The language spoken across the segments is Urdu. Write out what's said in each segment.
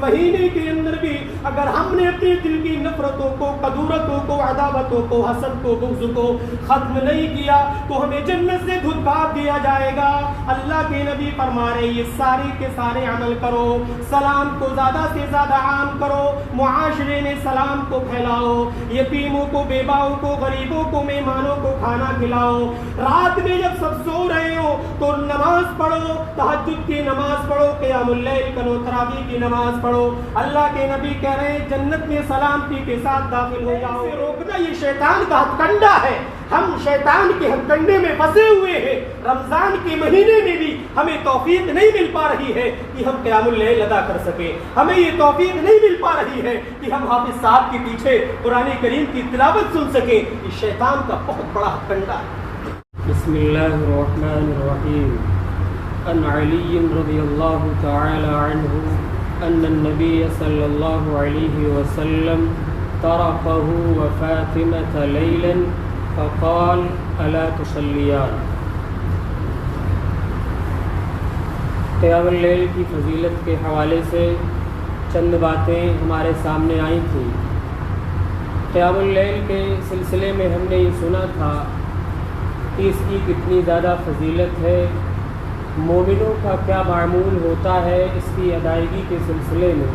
مہینے کے اندر بھی اگر ہم نے اپنے دل کی نفرتوں کو، کدورتوں کو، عداوتوں کو، حسد کو، بغض کو ختم نہیں کیا تو ہمیں جنت سے دھتکار دیا جائے گا۔ اللہ کے نبی فرما رہے یہ سارے کے سارے عمل کرو، سلام کو زیادہ سے زیادہ عام کرو، معاشرے میں سلام کو پھیلاؤ، یتیموں کو، بیواؤں کو، غریبوں کو، مہمانوں کو کھانا کھلاؤ۔ رات میں جب سب سو رہے ہو تو نماز پڑھو، تہجد کی نماز پڑھو، قیام اللیل کرو، تراویح کی نماز پڑھو۔ اللہ کے نبی کہہ رہے ہیں جنت میں سلامتی کے ساتھ داخل ہو جاؤ۔ اسے روکنا یہ شیطان کا ہتھ کنڈا ہے، ہم شیطان کے ہتھ کنڈے میں پھنسے ہوئے ہیں۔ رمضان کے مہینے میں بھی ہمیں توفیق نہیں مل پا رہی ہے کہ ہم قیام اللیل ادا کر سکیں، ہمیں یہ توفیق نہیں مل پا رہی ہے کہ ہم حافظ صاحب کے پیچھے قرآن کریم کی تلاوت سن سکیں۔ یہ شیطان کا بہت بڑا ہتھ کنڈا ہے۔ بسم اللہ الرحمن الرحیم۔ عن علی رضی اللہ تعالی عنہ ان النبی صلی اللہ علیہ وسلم طرقه وفاطمة لیلا فقال الا تصلیان۔ قیام اللیل کی فضیلت کے حوالے سے چند باتیں ہمارے سامنے آئی تھیں۔ قیام اللیل کے سلسلے میں ہم نے یہ سنا تھا کہ اس کی کتنی زیادہ فضیلت ہے، مومنوں کا کیا معمول ہوتا ہے اس کی ادائیگی کے سلسلے میں۔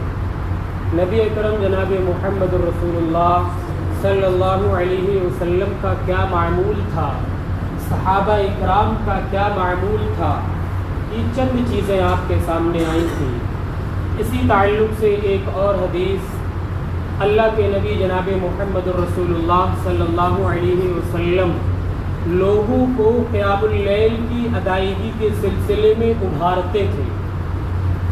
نبی اکرم جناب محمد رسول اللہ صلی اللہ علیہ وسلم کا کیا معمول تھا، صحابہ اکرام کا کیا معمول تھا، یہ چند چیزیں آپ کے سامنے آئی تھیں۔ اسی تعلق سے ایک اور حدیث اللہ کے نبی جناب محمد رسول اللہ صلی اللہ علیہ وسلم لوگوں کو قیام اللیل کی ادائیگی کے سلسلے میں ابھارتے تھے،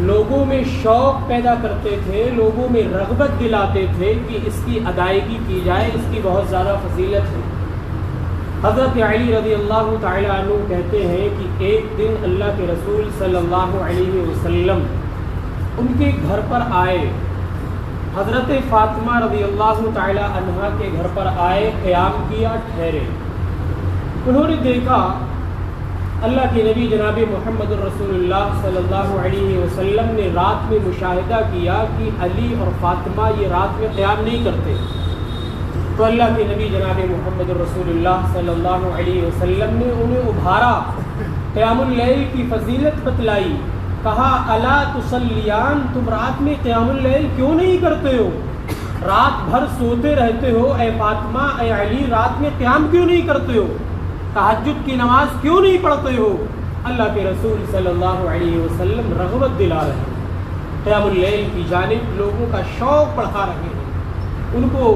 لوگوں میں شوق پیدا کرتے تھے، لوگوں میں رغبت دلاتے تھے کہ اس کی ادائیگی کی جائے، اس کی بہت زیادہ فضیلت ہے۔ حضرت علی رضی اللہ تعالی عنہ کہتے ہیں کہ ایک دن اللہ کے رسول صلی اللہ علیہ وسلم ان کے گھر پر آئے، حضرت فاطمہ رضی اللہ تعالی عنہا کے گھر پر آئے، قیام کیا، ٹھہرے۔ انہوں نے دیکھا اللہ کے نبی جناب محمد رسول اللہ صلی اللہ علیہ وسلم نے رات میں مشاہدہ کیا کہ علی اور فاطمہ یہ رات میں قیام نہیں کرتے، تو اللہ کے نبی جناب محمد رسول اللہ صلی اللہ علیہ وسلم نے انہیں ابھارا، قیام اللیل کی فضیلت بتلائی، کہا الا تصلیان، تم رات میں قیام اللیل کیوں نہیں کرتے ہو، رات بھر سوتے رہتے ہو، اے فاطمہ اے علی رات میں قیام کیوں نہیں کرتے ہو، تہجد کی نماز کیوں نہیں پڑھتے ہو۔ اللہ کے رسول صلی اللہ علیہ وسلم رغبت دلا رہے ہیں، قیام اللیل کی جانب لوگوں کا شوق بڑھا رہے ہیں، ان کو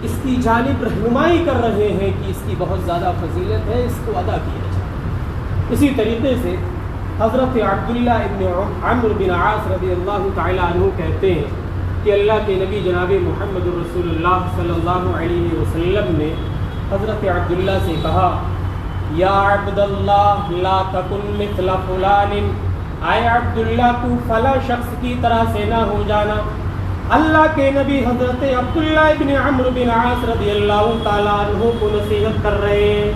اس کی جانب رہنمائی کر رہے ہیں کہ اس کی بہت زیادہ فضیلت ہے، اس کو ادا کیا جائے۔ اسی طریقے سے حضرت عبداللہ ابن عمرو بن عاص رضی اللہ تعالی عنہ کہتے ہیں کہ اللہ کے نبی جناب محمد رسول اللہ صلی اللہ علیہ وسلم نے حضرت عبداللہ سے کہا یا عبداللہ لا تکن مثل فلان، اے عبداللہ تو فلاں شخص کی طرح سے نہ ہو جانا۔ اللہ کے نبی حضرت عبداللہ ابن عمرو بن عاص رضی اللہ تعالیٰ عنہ کو نصیحت کر رہے ہیں،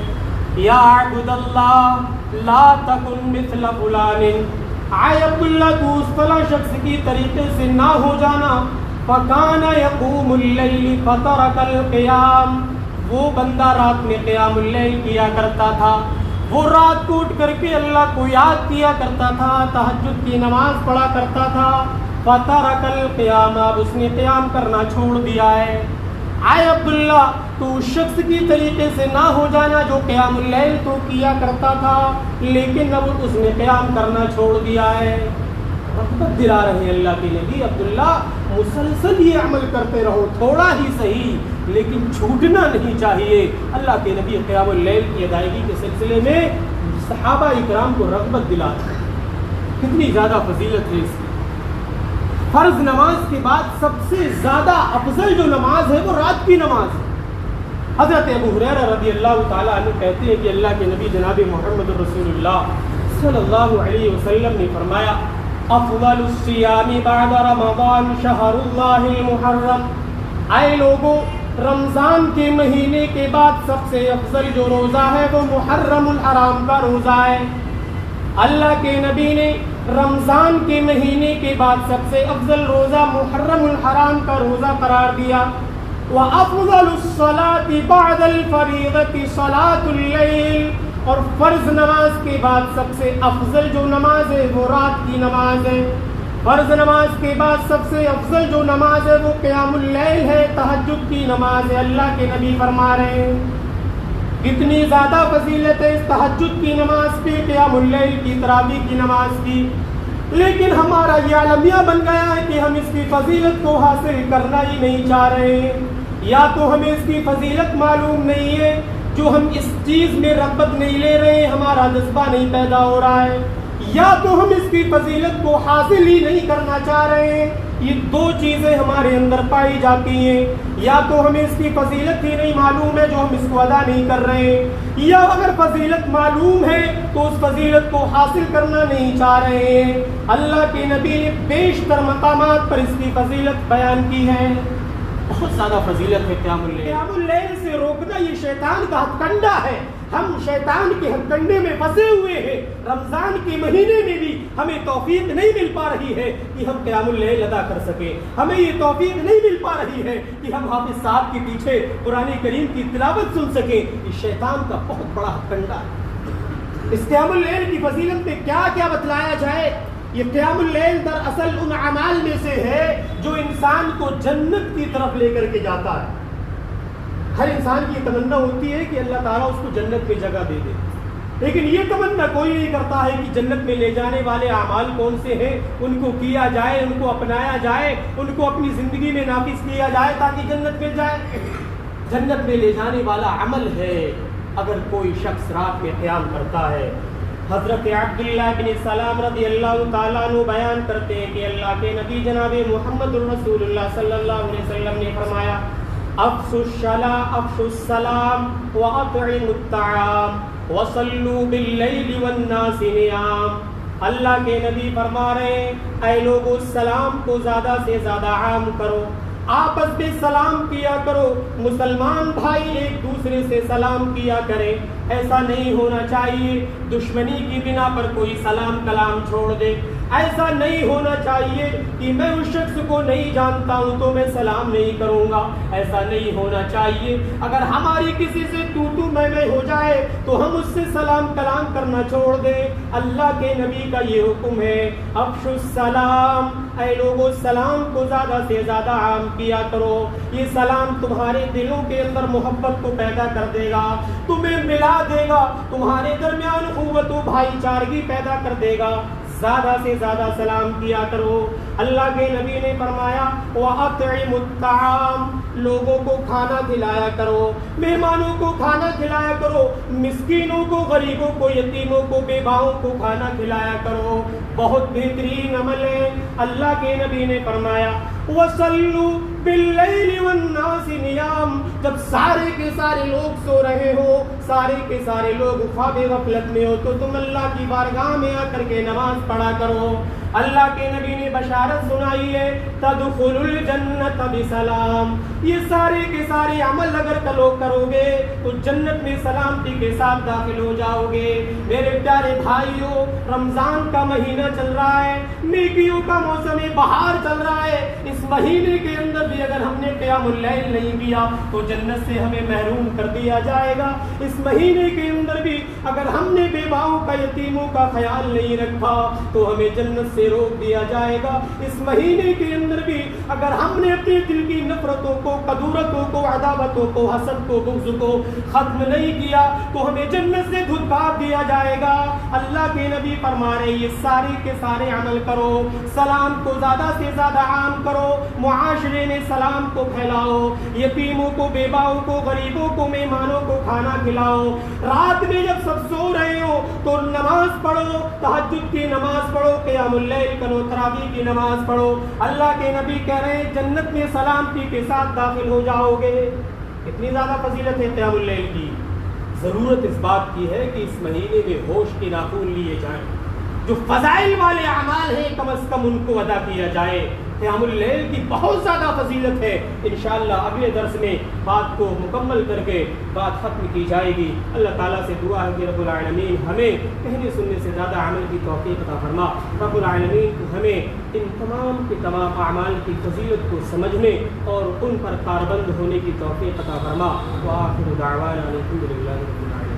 یا عبداللہ لا تکن مثل فلان، اے عبداللہ تو اس فلاں شخص کی طریقے سے نہ ہو جانا۔ فکان یقوم اللیل فترک القیام، وہ بندہ رات میں قیام اللیل کیا کرتا تھا، وہ رات کو اٹھ کر کے اللہ کو یاد کیا کرتا تھا، تہجد کی نماز پڑھا کرتا تھا۔ فترک القیام، اب اس نے قیام کرنا چھوڑ دیا ہے۔ اے عبداللہ تو اس شخص کی طریقے سے نہ ہو جانا جو قیام اللیل تو کیا کرتا تھا لیکن اب اس نے قیام کرنا چھوڑ دیا ہے۔ رغبت دلا رہے ہیں اللہ کے نبی، عبداللہ مسلسل یہ عمل کرتے رہو، تھوڑا ہی صحیح لیکن چھوٹنا نہیں چاہیے۔ اللہ کے نبی قیام اللیل کی ادائیگی کے سلسلے میں صحابہ اکرام کو رغبت دلاتے ہیں، کتنی زیادہ فضیلت ہے اس کی۔ فرض نماز کے بعد سب سے زیادہ افضل جو نماز ہے وہ رات کی نماز ہے۔ حضرت ابو ہریرہ رضی اللہ تعالیٰ عنہ کہتے ہیں کہ اللہ کے نبی جناب محمد رسول اللہ صلی اللہ علیہ وسلم نے فرمایا افضل الصیام بعد رمضان شہر اللہ المحرم، اے لوگوں رمضان کے مہینے کے بعد سب سے افضل جو روزہ ہے وہ محرم الحرام کا روزہ ہے۔ اللہ کے نبی نے رمضان کے مہینے کے بعد سب سے افضل روزہ محرم الحرام کا روزہ قرار دیا. وَأَفْضَلُ الصَّلَاةِ بَعْدَ الْفَرِيضَةِ صَلَاةُ اللَّيْلِ، اور فرض نماز کے بعد سب سے افضل جو نماز ہے وہ رات کی نماز ہے. فرض نماز کے بعد سب سے افضل جو نماز ہے وہ قیام اللیل ہے، تہجد کی نماز ہے. اللہ کے نبی فرما رہے ہیں کتنی زیادہ فضیلت ہے اس تہجد کی نماز پہ، قیام اللیل کی، تراویح کی نماز کی. لیکن ہمارا یہ عالمیہ بن گیا ہے کہ ہم اس کی فضیلت کو حاصل کرنا ہی نہیں چاہ رہے ہیں. یا تو ہمیں اس کی فضیلت معلوم نہیں ہے، جو ہم اس چیز میں رغبت نہیں لے رہے، ہمارا جذبہ نہیں پیدا ہو رہا ہے، یا تو ہم اس کی فضیلت کو حاصل ہی نہیں کرنا چاہ رہے ہیں. یہ دو چیزیں ہمارے اندر پائی جاتی ہیں. یا تو ہمیں اس کی فضیلت ہی نہیں معلوم ہے جو ہم اس کو ادا نہیں کر رہے ہیں، یا اگر فضیلت معلوم ہے تو اس فضیلت کو حاصل کرنا نہیں چاہ رہے ہیں. اللہ کے نبی نے بیشتر مقامات پر اس کی فضیلت بیان کی ہے. بہت زیادہ فضیلت ہے قیام اللیل. قیام اللیل سے روکنا یہ شیطان کا ہتھ کنڈا ہے. ہم شیطان کے ہتھ کنڈے میں پھنسے ہوئے ہیں. رمضان کے مہینے میں بھی ہمیں توفیق نہیں مل پا رہی ہے کہ ہم قیام اللیل ادا کر سکیں. ہمیں یہ توفیق نہیں مل پا رہی ہے کہ ہم حافظ صاحب کے پیچھے قرآن کریم کی تلاوت سن سکیں. یہ شیطان کا بہت بڑا ہتھ کنڈا ہے. اس قیام اللیل کی فضیلت میں کیا کیا بتلایا جائے. یہ قیام اللیل دراصل ان اعمال میں سے ہے جو انسان کو جنت کی طرف لے کر کے جاتا ہے. ہر انسان کی تمنا ہوتی ہے کہ اللہ تعالیٰ اس کو جنت میں جگہ دے دے، لیکن یہ تمنا کوئی نہیں کرتا ہے کہ جنت میں لے جانے والے اعمال کون سے ہیں، ان کو کیا جائے، ان کو اپنایا جائے، ان کو اپنی زندگی میں نافذ کیا جائے تاکہ جنت مل جائے. جنت میں لے جانے والا عمل ہے اگر کوئی شخص رات میں قیام کرتا ہے. حضرت عبداللہ بن سلام رضی اللہ تعالیٰ عنہ بیان کرتے ہیں کہ اللہ کے نبی جناب محمد الرسول اللہ صلی اللہ علیہ وسلم نے فرمایا افشوا السلام واطعموا الطعام وصلوا باللیل والناس نیام. اللہ کے نبی فرما رہے ہیں اے لوگو سلام کو زیادہ سے زیادہ عام کرو، آپس میں سلام کیا کرو، مسلمان بھائی ایک دوسرے سے سلام کیا کریں. ایسا نہیں ہونا چاہیے دشمنی کی بنا پر کوئی سلام کلام چھوڑ دے. ایسا نہیں ہونا چاہیے کہ میں اس شخص کو نہیں جانتا ہوں تو میں سلام نہیں کروں گا. ایسا نہیں ہونا چاہیے اگر ہماری کسی سے تو میں ہو جائے تو ہم اس سے سلام کلام کرنا چھوڑ دیں. اللہ کے نبی کا یہ حکم ہے افشوا السلام، اے لوگوں سلام کو زیادہ سے زیادہ عام کیا کرو. یہ سلام تمہارے دلوں کے اندر محبت کو پیدا کر دے گا، تمہیں ملا دے گا، تمہارے درمیان قوت و بھائی چارگی پیدا کر دے گا. زیادہ سے زیادہ سلام کیا کرو. اللہ کے نبی نے فرمایا وَأَطْعِمُوا الطَّعَامَ، لوگوں کو کھانا کھلایا کرو، مہمانوں کو کھانا کھلایا کرو، مسکینوں کو، غریبوں کو، یتیموں کو، بیواؤں کو کھانا کھلایا کرو. بہت بہترین عمل ہے. اللہ کے نبی نے فرمایا وَصَلُّوا بِاللَّيْلِ وَالنَّاسِ نِيَامٌ، جب سارے کے سارے لوگ سو رہے ہو، سارے کے سارے لوگ خواب غفلت میں ہو تو تم اللہ کی بارگاہ میں آ کر کے نماز پڑھا کرو. اللہ کے نبی نے بشارت سنائی ہے تدخلوا الجنت بسلام. یہ سارے کے سارے عمل اگر کرو گے تو جنت میں سلامتی کے ساتھ داخل ہو جاؤ گے. میرے پیارے بھائیوں، رمضان کا مہینہ چل رہا ہے، نیکیوں کا موسم بہار چل رہا ہے. اس مہینے کے اندر بھی اگر ہم نے قیام اللیل نہیں کیا تو جنت سے ہمیں محروم کر دیا جائے گا. اس مہینے کے اندر بھی اگر ہم نے بیواؤں کا، یتیموں کا خیال نہیں رکھا تو ہمیں جنت سے روک دیا جائے گا. اس مہینے کے اندر بھی اگر ہم نے اپنے دل کی نفرتوں کو، قدورتوں کو، عداوتوں کو، حسد کو، بغض کو ختم نہیں کیا تو ہمیں جنت سے دھتکار دیا جائے گا. اللہ کے نبی فرما رہے یہ سارے کے سارے عمل کرو. سلام کو زیادہ سے زیادہ عام کرو، معاشرے میں سلام کو پھیلاؤ، یتیموں کو، بیواؤں کو، غریبوں کو، مہمانوں کو کھانا کھلاؤ. رات میں جب سب سو رہے ہو تو نماز پڑھو، تہجد کی نماز پڑھو، قیام اللیل کرو، تراویح کی نماز پڑھو. اللہ کے نبی کہہ رہے ہیں جنت میں سلامتی کے ساتھ داخل ہو جاؤ گے. اتنی زیادہ فضیلت ہے قیام اللیل کی. ضرورت اس بات کی ہے کہ اس مہینے میں ہوش کے ناخن لیے جائیں. جو فضائل والے اعمال ہیں کم از کم ان کو ادا کیا جائے. قیام اللیل کی بہت زیادہ فضیلت ہے. انشاءاللہ اگلے درس میں بات کو مکمل کر کے بات ختم کی جائے گی. اللہ تعالیٰ سے دعا ہے کہ رب العالمین ہمیں کہنے سننے سے زیادہ عمل کی توفیق عطا فرما. رب العالمین کو ہمیں ان تمام کے تمام اعمال کی فضیلت کو سمجھنے اور ان پر کاربند ہونے کی توفیق عطا فرما. وآخر دعوانا الحمد للہ رب العالمین.